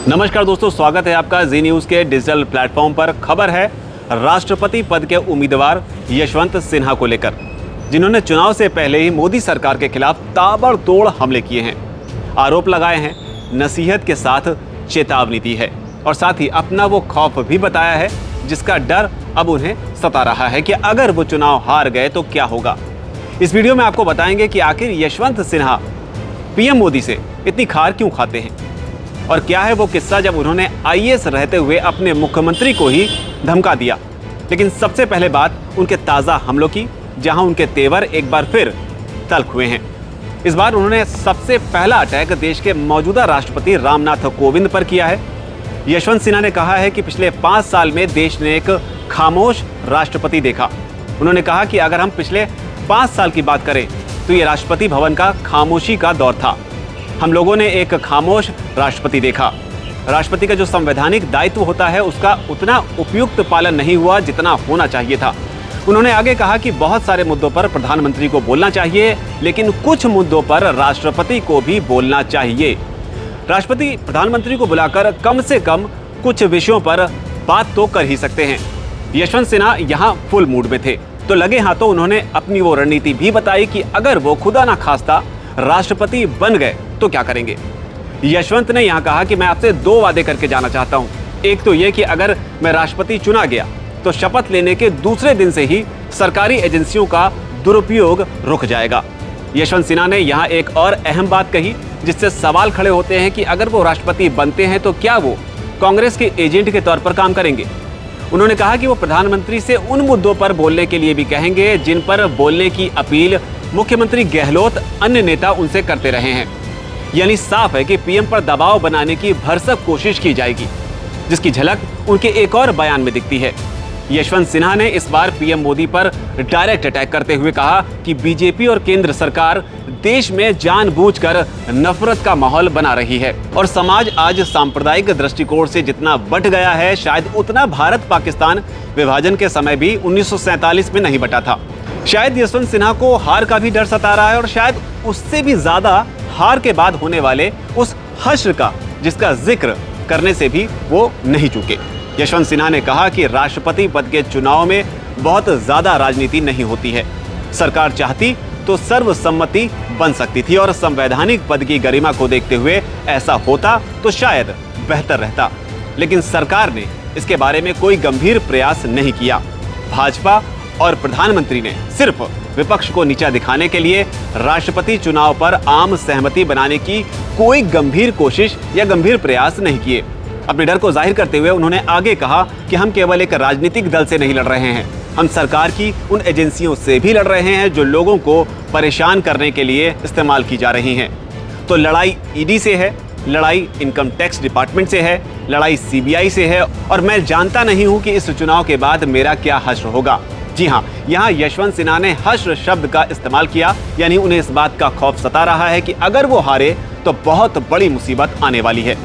नमस्कार दोस्तों, स्वागत है आपका जी न्यूज़ के डिजिटल प्लेटफॉर्म पर। खबर है राष्ट्रपति पद के उम्मीदवार यशवंत सिन्हा को लेकर, जिन्होंने चुनाव से पहले ही मोदी सरकार के खिलाफ ताबड़तोड़ हमले किए हैं, आरोप लगाए हैं, नसीहत के साथ चेतावनी दी है और साथ ही अपना वो खौफ भी बताया है जिसका डर अब उन्हें सता रहा है कि अगर वो चुनाव हार गए तो क्या होगा। इस वीडियो में आपको बताएंगे कि आखिर यशवंत सिन्हा पीएम मोदी से इतनी खार क्यों खाते हैं और क्या है वो किस्सा जब उन्होंने आईएएस रहते हुए अपने मुख्यमंत्री को ही धमका दिया। लेकिन सबसे पहले बात उनके ताज़ा हमलों की, जहां उनके तेवर एक बार फिर तल्ख हुए हैं। इस बार उन्होंने सबसे पहला अटैक देश के मौजूदा राष्ट्रपति रामनाथ कोविंद पर किया है। यशवंत सिन्हा ने कहा है कि पिछले 5 साल में देश ने एक खामोश राष्ट्रपति देखा। उन्होंने कहा कि अगर हम पिछले 5 साल की बात करें तो ये राष्ट्रपति भवन का खामोशी का दौर था। हम लोगों ने एक खामोश राष्ट्रपति देखा। राष्ट्रपति का जो संवैधानिक दायित्व होता है उसका उतना उपयुक्त पालन नहीं हुआ जितना होना चाहिए था। उन्होंने आगे कहा कि बहुत सारे मुद्दों पर प्रधानमंत्री को बोलना चाहिए, लेकिन कुछ मुद्दों पर राष्ट्रपति को भी बोलना चाहिए। राष्ट्रपति प्रधानमंत्री को बुलाकर कम से कम कुछ विषयों पर बात तो कर ही सकते हैं। यशवंत सिन्हा यहाँ फुल मूड में थे, तो लगे हाथों उन्होंने अपनी वो रणनीति भी बताई कि अगर वो खुदा ना खास्ता राष्ट्रपति बन गए तो क्या करेंगे। यशवंत ने यहाँ कहा कि मैं आपसे 2 वादे करके जाना चाहता हूँ। एक तो ये कि अगर मैं राष्ट्रपति चुना गया तो शपथ लेने के दूसरे दिन से ही सरकारी एजेंसियों का दुरुपयोग रुक जाएगा। यशवंत सिन्हा ने यहाँ एक और अहम बात कही जिससे सवाल खड़े होते हैं कि अगर वो राष्ट्रपति बनते हैं तो क्या वो कांग्रेस के एजेंट के तौर पर काम करेंगे। उन्होंने कहा कि वो प्रधानमंत्री से उन मुद्दों पर बोलने के लिए भी कहेंगे जिन पर बोलने की अपील मुख्यमंत्री गहलोत अन्य नेता उनसे करते रहे हैं। यानी साफ है कि पीएम पर दबाव बनाने की भरसक कोशिश की जाएगी, जिसकी झलक उनके एक और बयान में दिखती है। यशवंत सिन्हा ने इस बार पीएम मोदी पर डायरेक्ट अटैक करते हुए कहा कि बीजेपी और केंद्र सरकार देश में जानबूझकर नफरत का माहौल बना रही है और समाज आज सांप्रदायिक दृष्टिकोण से जितना बंट गया है, शायद उतना भारत पाकिस्तान विभाजन के समय भी 1947 में नहीं बटा था। शायद यशवंत सिन्हा को हार का भी डर सता रहा है और शायद उससे भी ज्यादा हार के बाद होने वाले उस हश्र का, जिसका जिक्र करने से भी वो नहीं चूके। यशवंत सिन्हा ने कहा कि राष्ट्रपति पद के चुनाव में बहुत ज्यादा राजनीति नहीं होती है। सरकार चाहती तो सर्वसम्मति बन सकती थी और संवैधानिक पद की गरिमा को देखते हुए ऐसा होता तो शायद बेहतर रहता, लेकिन सरकार ने इसके बारे में कोई गंभीर प्रयास नहीं किया। भाजपा और प्रधानमंत्री ने सिर्फ विपक्ष को नीचा दिखाने के लिए राष्ट्रपति चुनाव पर आम सहमति बनाने की कोई गंभीर कोशिश या गंभीर प्रयास नहीं किए। अपने डर को जाहिर करते हुए उन्होंने आगे कहा कि हम केवल एक राजनीतिक दल से नहीं लड़ रहे हैं, हम सरकार की उन एजेंसियों से भी लड़ रहे हैं जो लोगों को परेशान करने के लिए इस्तेमाल की जा रही हैं। तो लड़ाई ईडी से है, लड़ाई इनकम टैक्स डिपार्टमेंट से है, लड़ाई सीबीआई से है और मैं जानता नहीं हूं कि इस चुनाव के बाद मेरा क्या हश्र होगा। जी हाँ, यहाँ यशवंत सिन्हा ने हश्र शब्द का इस्तेमाल किया, यानी उन्हें इस बात का खौफ सता रहा है कि अगर वो हारे तो बहुत बड़ी मुसीबत आने वाली है।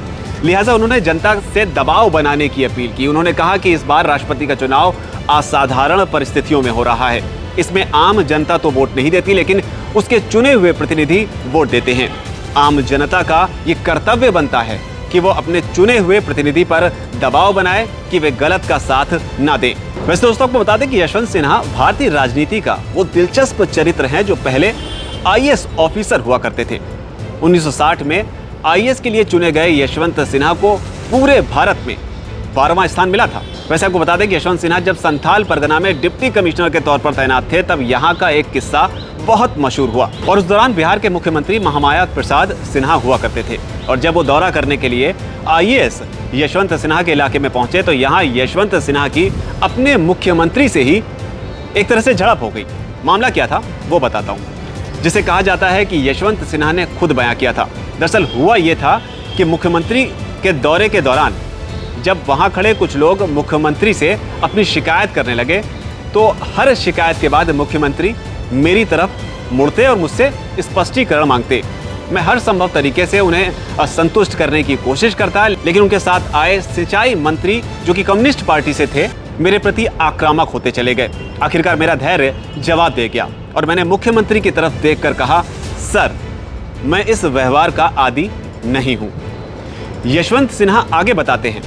लिहाजा उन्होंने जनता से दबाव बनाने की अपील की। उन्होंने कहा कि इस बार राष्ट्रपति का चुनाव असाधारण परिस्थितियों में हो रहा है। इसमें आम जनता तो वोट नहीं देती, लेकिन उसके चुने हुए प्रतिनिधि वोट देते हैं। आम जनता का ये कर्तव्य बनता है कि वो अपने चुने हुए प्रतिनिधि पर दबाव बनाए कि वे गलत का साथ ना दें। वैसे दोस्तों, आपको बता दें कि यशवंत सिन्हा भारतीय राजनीति का वो दिलचस्प चरित्र हैं जो पहले आईएएस ऑफिसर हुआ करते थे। 1960 में आईएएस के लिए चुने गए यशवंत सिन्हा को पूरे भारत में 12वां स्थान मिला था। वैसे आपको बता दें कि यशवंत सिन्हा जब संथाल परगना में डिप्टी कमिश्नर के तौर पर तैनात थे, तब यहाँ का एक किस्सा बहुत मशहूर हुआ और उस दौरान बिहार के मुख्यमंत्री महामाया प्रसाद सिन्हा हुआ करते थे। और जब वो दौरा करने के लिए आईएएस यशवंत सिन्हा के इलाके में पहुंचे तो यहाँ यशवंत सिन्हा की अपने मुख्यमंत्री से ही एक तरह से झड़प हो गई। मामला क्या था वो बताता हूँ, जिसे कहा जाता है कि यशवंत सिन्हा ने खुद बयां किया था। दरअसल हुआ ये था कि मुख्यमंत्री के दौरे के दौरान जब वहां खड़े कुछ लोग मुख्यमंत्री से अपनी शिकायत करने लगे तो हर शिकायत के बाद मुख्यमंत्री मेरी तरफ मुड़ते और मुझसे स्पष्टीकरण मांगते। मैं हर संभव तरीके से उन्हें संतुष्ट करने की कोशिश करता, लेकिन उनके साथ आए सिंचाई मंत्री जो कि कम्युनिस्ट पार्टी से थे, मेरे प्रति आक्रामक होते चले गए। आखिरकार मेरा धैर्य जवाब दे गया और मैंने मुख्यमंत्री की तरफ देखकर कहा, सर, मैं इस व्यवहार का आदी नहीं हूं। यशवंत सिन्हा आगे बताते हैं,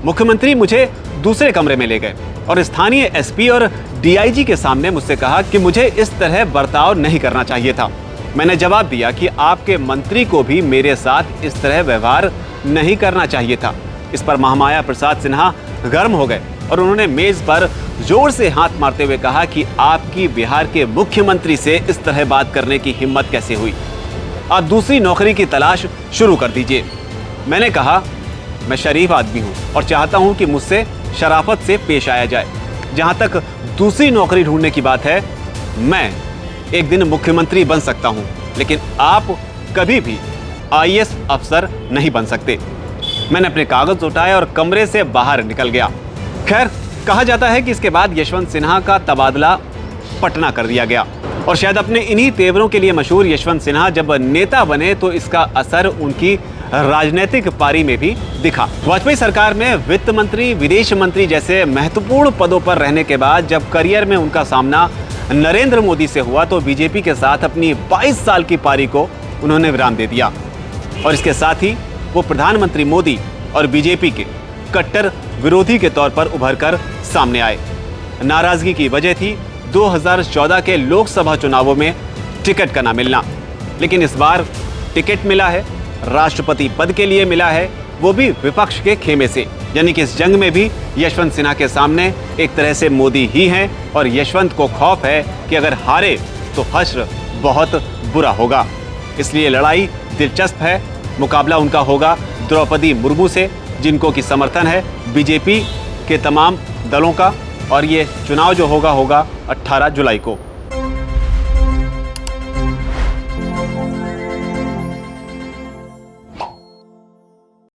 मुख्यमंत्री मुझे दूसरे कमरे में ले गए और स्थानीय एसपी और डीआईजी के सामने मुझसे कहा कि मुझे इस तरह बर्ताव नहीं करना चाहिए था। मैंने जवाब दिया कि आपके मंत्री को भी मेरे साथ इस तरह व्यवहार नहीं करना चाहिए था। इस पर महामाया प्रसाद सिन्हा गर्म हो गए और उन्होंने मेज पर जोर से हाथ मारते हुए कहा कि आपकी बिहार के मुख्यमंत्री से इस तरह बात करने की हिम्मत कैसे हुई? आप दूसरी नौकरी की तलाश शुरू कर दीजिए। मैंने कहा, मैं शरीफ आदमी हूं और चाहता हूं कि मुझसे शराफत से पेश आया जाए। जहां तक दूसरी नौकरी ढूंढने की बात है, मैं एक दिन मुख्यमंत्री बन सकता हूं, लेकिन आप कभी भी आईएएस अफसर नहीं बन सकते। मैंने अपने कागज उठाए और कमरे से बाहर निकल गया। खैर, कहा जाता है कि इसके बाद यशवंत सिन्हा का तबादला पटना कर दिया गया और शायद अपने इन्हीं तेवरों के लिए मशहूर यशवंत सिन्हा जब नेता बने तो इसका असर उनकी राजनीतिक पारी में भी दिखा। वाजपेयी सरकार में वित्त मंत्री, विदेश मंत्री जैसे महत्वपूर्ण पदों पर रहने के बाद जब करियर में उनका सामना नरेंद्र मोदी से हुआ तो बीजेपी के साथ अपनी 22 साल की पारी को उन्होंने विराम दे दिया और इसके साथ ही वो प्रधानमंत्री मोदी और बीजेपी के कट्टर विरोधी के तौर पर उभरकर सामने आए। नाराजगी की वजह थी 2014 के लोकसभा चुनावों में टिकट का ना मिलना, लेकिन इस बार टिकट मिला है, राष्ट्रपति पद के लिए मिला है, वो भी विपक्ष के खेमे से। यानी कि इस जंग में भी यशवंत सिन्हा के सामने एक तरह से मोदी ही हैं और यशवंत को खौफ है कि अगर हारे तो हश्र बहुत बुरा होगा। इसलिए लड़ाई दिलचस्प है। मुकाबला उनका होगा द्रौपदी मुर्मू से, जिनको की समर्थन है बीजेपी के तमाम दलों का, और ये चुनाव जो होगा 18 जुलाई को।